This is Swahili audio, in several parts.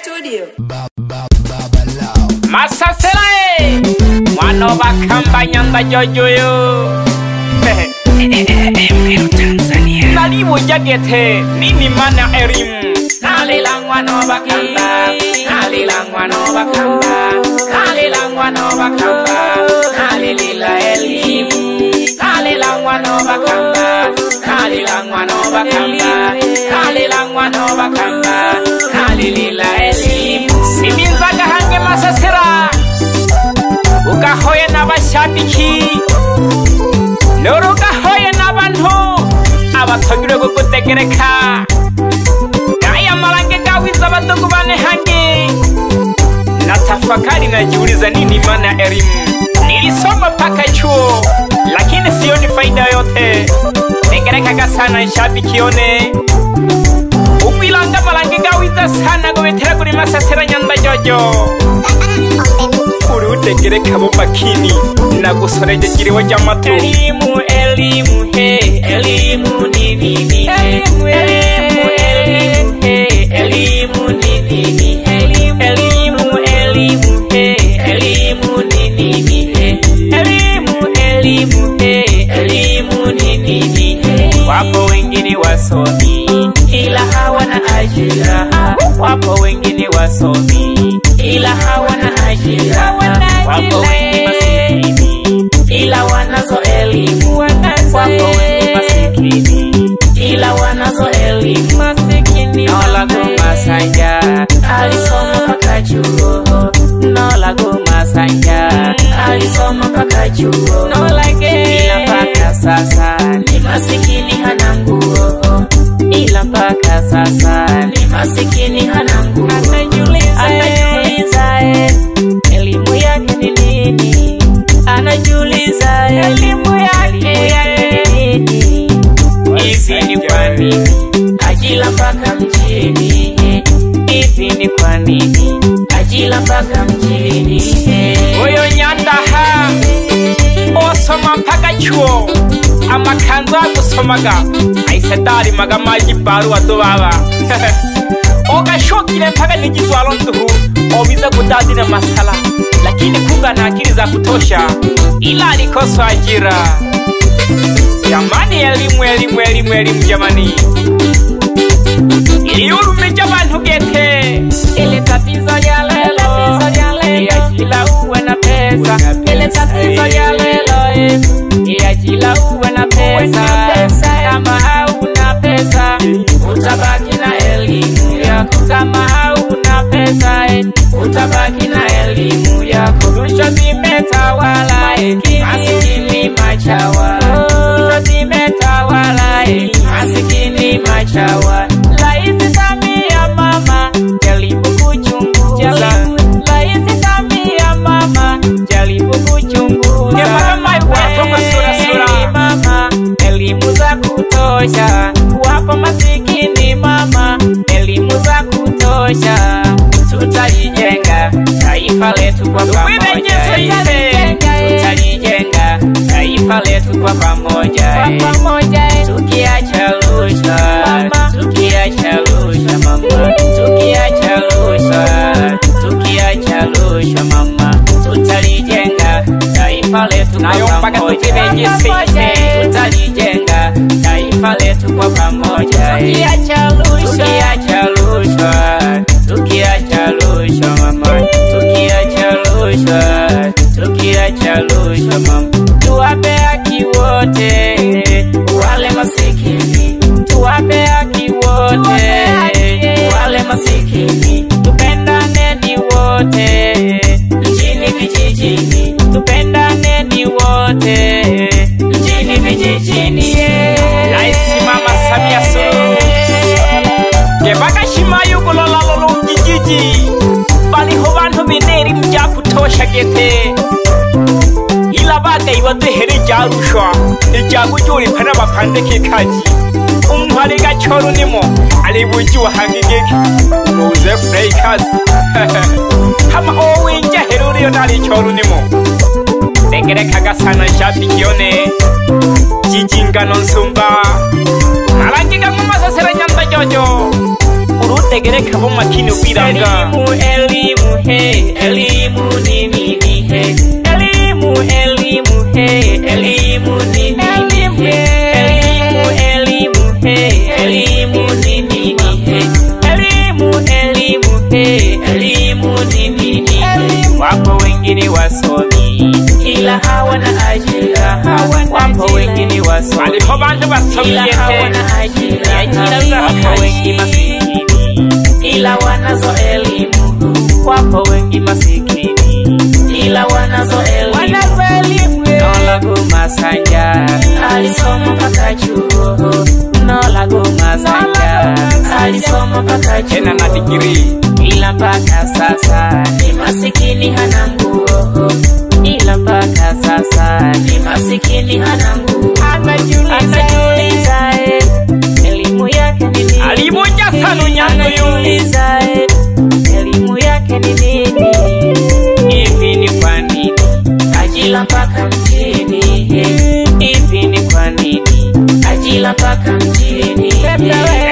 Studio. Masaselae mwana bakamba nyanda jojoyo Tanzania nalibu jagete nini mana erim nalilangwa no bakamba nalilangwa no bakamba nalilangwa no bakamba nalilila elimu nalilangwa no bakamba nalilangwa no bakamba nalilangwa no bakamba nalilila elimu siminzaga hange masasera ugahoye n'abashabiki n'urugahoye n'abantu abatogire gutegereka aya marange gawiza abadogo bane hange natafakari najiuliza nini maana elimu nilisoma paka chuo lakini sioni faida yote tegereka sana shabiki one ukwilanga marange gawiza sana gobetera kuri masasera nyanda jojo urutegereka bo makini nagusoreje kiriwe jamatu elimu elimu he elimu ni nini elimu elimu he elimu ni nini elimu elimu he elimu ni nini elimu elimu he elimu ni nini wapo wengine wasomi ila hawana ajira wapo wengine wasomi ila hawana ajira wapo wengi masikini ila wanazo elimu wapo wengi masikini ila wanazo elimu masikini Nolago Masanja alisoma mpaka chuo Nolago Masanja alisoma mpaka chuo ila mpaka sasa ni masikini hana nguo ila mpaka sasa ni masikini hana nguo anajiuliza elimu yake ni nini anajiuliza elimu yake ni nini hivi ni kwa nini ajila mpaka mjini hivi ni kwa nini ajila mpaka mjini oyo nyanda ha osoma mpaka chuo amakanzu agusomaga aisedari magamaji baru adobaba ogashokile mpaka nigizwalo nduhu obiza kudadina masala lakini kunga na akili za kutosha ila alikosa ajira jamani elimu elimu elimu elimu jamani iliurume jabantu gete ile tatizo ya lelo ya kila uwe na pesa ile tatizo ya lelo ya kila uwe na pesa kama hauna pesa utabaki na elimu yako kama hauna pesa utabaki na elimu yako rushwa zimetawala masikini machawa rushwa zimetawala masikini machawa Laisi Samia mama jaribu kuchunguza Laisi Samia mama jaribu kuchunguza mama elimu za kutosha wapo masikini mama elimu za kutosha tutalijenga taifa letu kwa pamoja tutalijenga taifa letu kwa pamoja tukiacha rushwa tukiacha rushwa mama tukiacha rushwa mama tutalijenga taifa letu kwa pamoja tutalijenga taifa letu kwa pamoja tukiacha rushwa mama tukiacha rushwa mama tuwape haki wote wale masikini tuwape haki wote wale masikini tupendane ni wote mjini vijijini tupendane ni wote mjini vijijini Laisi Mama Samia Suluhu Gebaka shimayu kulolalo mjijiji bali ho bantu bineri mja kutosha gete ila baga ibaduhere jarushwa ijagujuri pana bapandeke kaji umhari gachoro nimo ali buji wahangigeke muze freikaz hama owinja heruriyo nali choro nimo tegereka gasana shabiki one jijingano nsumba narangiga mu masasera nyanda jojo urutegereka bo makini wiranga elimu he elimu ni nini he elimu he elimu ni nini he elimu he elimu ni nini he elimu he elimu ni nini he wapo wengine wasomi ila hawana ajira wapo wengine wasomi aliho bantu basomiye hawana ajira wapo wengi masikini ila wanazo elimu wapo wengi masikini ila wanazo elimu Nolago Masanja alisoma mpaka chuo Nolago Masanja alisoma mpaka chuo na degree ila mpaka sasa ni masikini hana nguo ila mpaka sasa ni masikini hana nguo anajiuliza elimu yake ni nini aliboja sana nyango anajiuliza elimu yake ni nini hivi ni kwa nini ajila mpaka mjini hivi ni kwa nini ajila mpaka mjini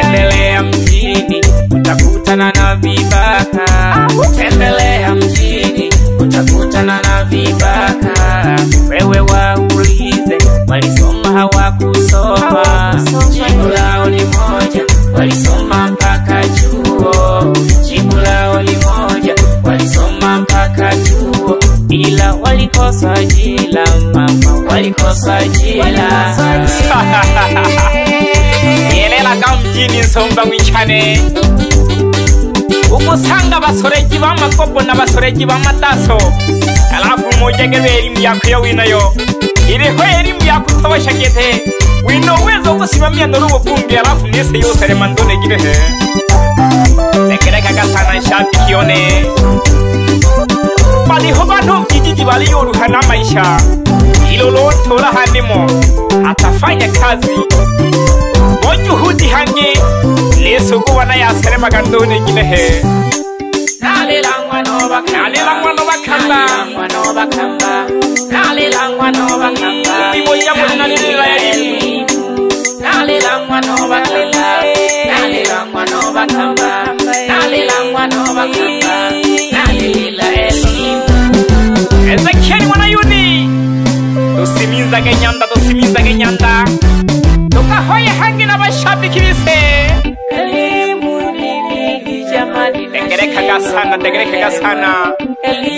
endelea mjini utakutana na vibaka endelea mjini utakutana na vibaka wewe waulize walisoma hawakusoma jibu lao ni moja walisoma mpaka chuo jibu lao ni moja walisoma mpaka chuo ila walikosa ajira mama walikosa ajira yelela kamjini nsomba mwichane ukusanga basoreji b'amakopo n'abasoreji b'amataso alafu mujegebe elimu yako yo winayo iriho elimu yakutosha gete wino uwezo kusimamia n'urubo bumbi alafu nese yose remandone girehe negereka gasana shabiki yone baliho bantu kijiji bali yoruhana maisha ilolotora handimo atafanya kazi juhudi hangi leso kubana ya serema gandone ginehe nalilangwa no bakamba nalilangwa no bakamba biboya muri nalilila elimu nalilangwa no bakamba nalilangwa no bakamba nalilangwa no bakamba nalilila elimu Ezekiel wana yuni dosimiza genyanda tukahoye hangi n'abashabiki bise elimu nini jamani degereka gasana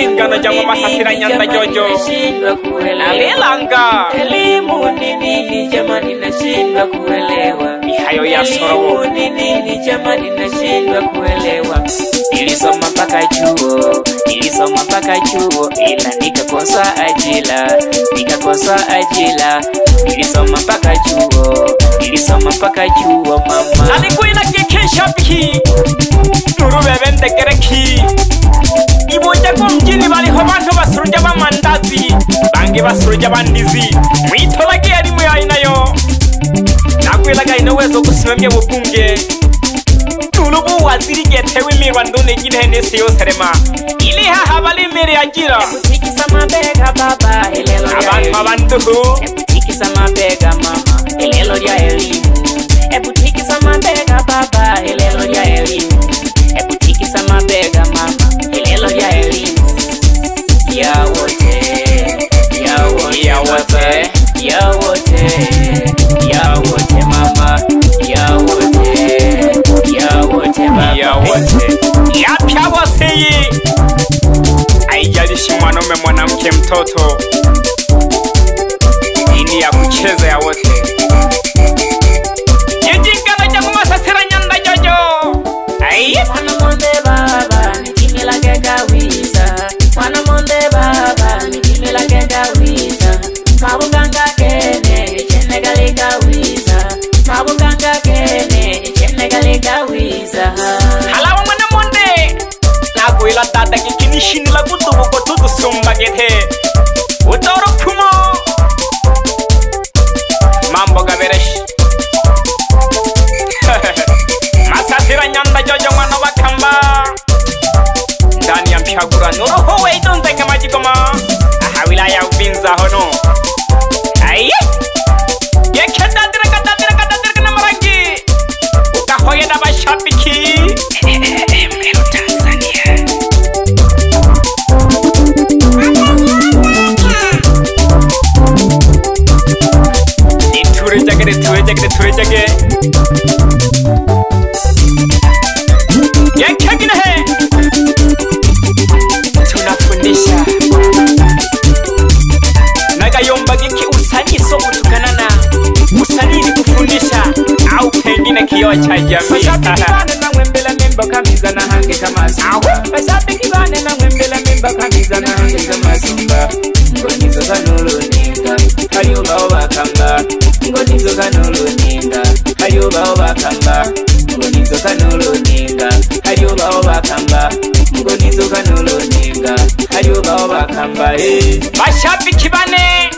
ingano jango masasira nyanda jojo nalilanga elimu nini jamani nashindwa kuelewa mihayo ya sorowo nini jamani nashindwa kuelewa nilisoma mpaka chuo ila nikakosa ajira nilisoma mpaka chuo mama alikuina kekeshabiki nurubebe ndegereki iboja ko mjini baliho bantu basuruja bamandazi bange basuruja bandizi mwitolage elimu ya inayo nakwelaga inowezo kusimamia ubunge tulubu waziri getewe mirwa ndone ginehe nese yose rema ili haha bali mere ajira tikisa mabega baba elelo abantu abanduhu tikisa mabega mama elelo ya elimu tikisa mabega baba elelo ya elimu tikisa mabega mama elelo ya elimu ya wote mama ya wote yapya wose yi haijalishi mwanaume mwanamke mtoto dini ya kucheza ya wote jijingana jangu masasira nyanda jojo mwana monde baba nikimila gegawiza mwana monde baba nikimila gegawiza mabuganga kene chenegaligawiza mabuganga kene chenegaligawiza halawa mwana monde naguila tata kikinishini la kutubu kwa tutu sumba gete utoro kumo mambo gabereshi masasira nyanda jojo mwana wakamba ndani ya mpyagura nuroho weidonze kama jikoma aha wilaya uvinza hono aye yekenda direka na marangi ukahoye na bashabiki Yekegine he tunafundisha Nagayomba giki usanii so kutukanana Usanii ni kufundisha au pengine kioo cha jamii Mashabiki bane na mwembela mimba kamiza na hange kama sumba Mashabiki bane na mwembela mimba kamiza na hange kama sumba Ngonizo kanulu ninga Hayuba oba kamba Ngonizo kanulu ninga Hayuba oba kamba Ngonizo kanulu ninga Hayuba oba kamba Ngonizo kanulu ninga Hayuba oba kamba Mashabiki bane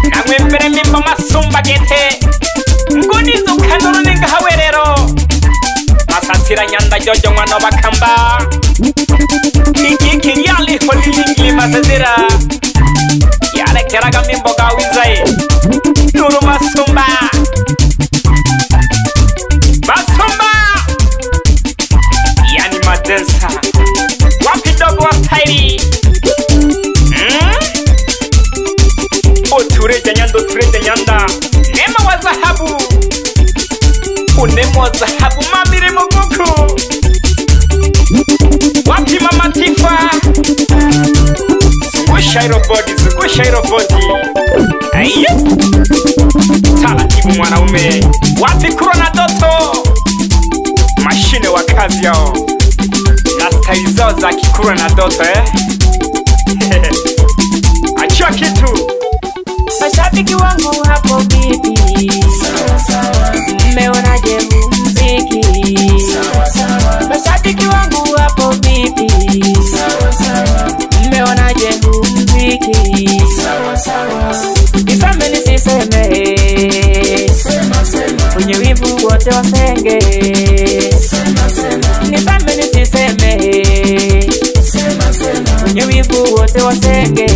na mwembela mimba masumba gete Ngonizo kanulu ninga hawerero Masasira nyanda jojo mwana bakamba Kiki kiriali holilingi masasira Yale keraga mimboga wizai Nuru masumba Masumba Yani madensa Wapi dogo wa tairi Tureja nyanda Nema wa zahabu Unemo wa zahabu mamire moguku Wapi mama tifa Zungusha hilo body Aye Taratibu mwanaume Wapi Corona Doto Mashine wa kazi yao Na style zao za Corona Doto Achia kitu Mashabiki wangu hapo bibi Sawa sawa Mmeonaje muziki Sawa sawa Mashabiki wangu hapo bibi Sawa sawa Mmeonaje muziki Sawa sawa Nisame nisiseme Sema sema Wenye wivu wote wasenge Sema sema Nisame nisiseme Sema sema Wenye wivu wote wasenge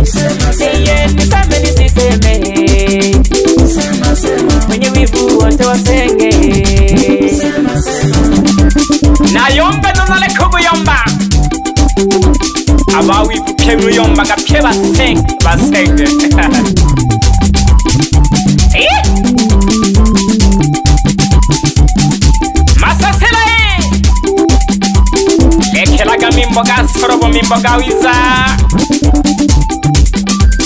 Sema sema Nisame nisiseme Sema sema Wenye wivu wote wasenge Sema sema Nayomba nonale kuguyomba Abawi kemu yomba gapye basenge Masasela Lekelaga mimboga sorobo mimboga wiza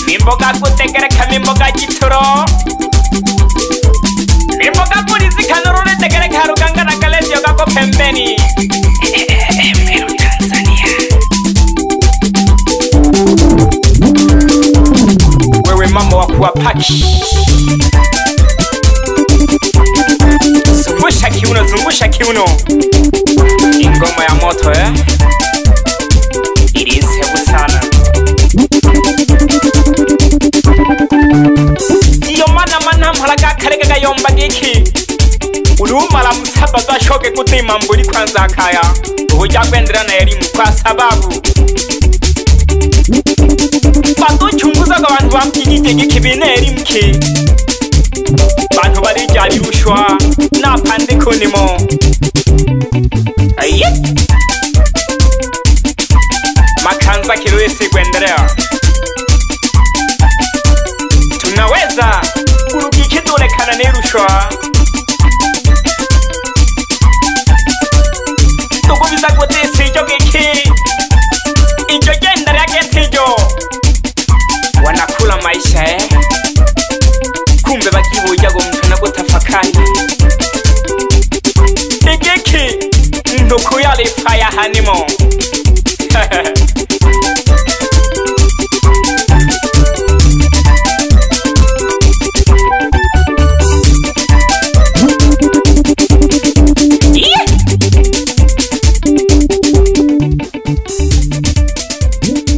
Mimboga kutegereka mimboga gituro Mimboga kurizi kanurune tegereka haruganga na kalezi yogako pembeni Mero Tanzania Wewe mama wa kuwa paki Zungusha kiuno Ingoma ya moto Ilinsebu sana Iyo mana mpalaga karega gayomba giki Urumala musaba zashoke kutima mburi kwanza akaya Uhuja kwendera na elimu kwa sababu Baduchunguza kwa bantu bapigite giki bine elimu ki Bantu barijali rushwa na pande kunimo Aye Makanza kiruesi kuendelea Tunaweza Urugiki dole kana nerushwa Tukubiza kutesi ijo giki Ijo gendere ageti ijo Wanakula maisha Kumbe bagibu ujago mtana kutafakari Igiki Nduku yali faya hanimo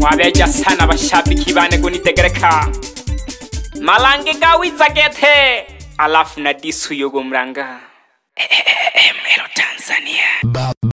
Wabeja sana bashabiki bane kunitegereka Malange gawiza gete Alafu na disu yogo mranga Mero Tanzania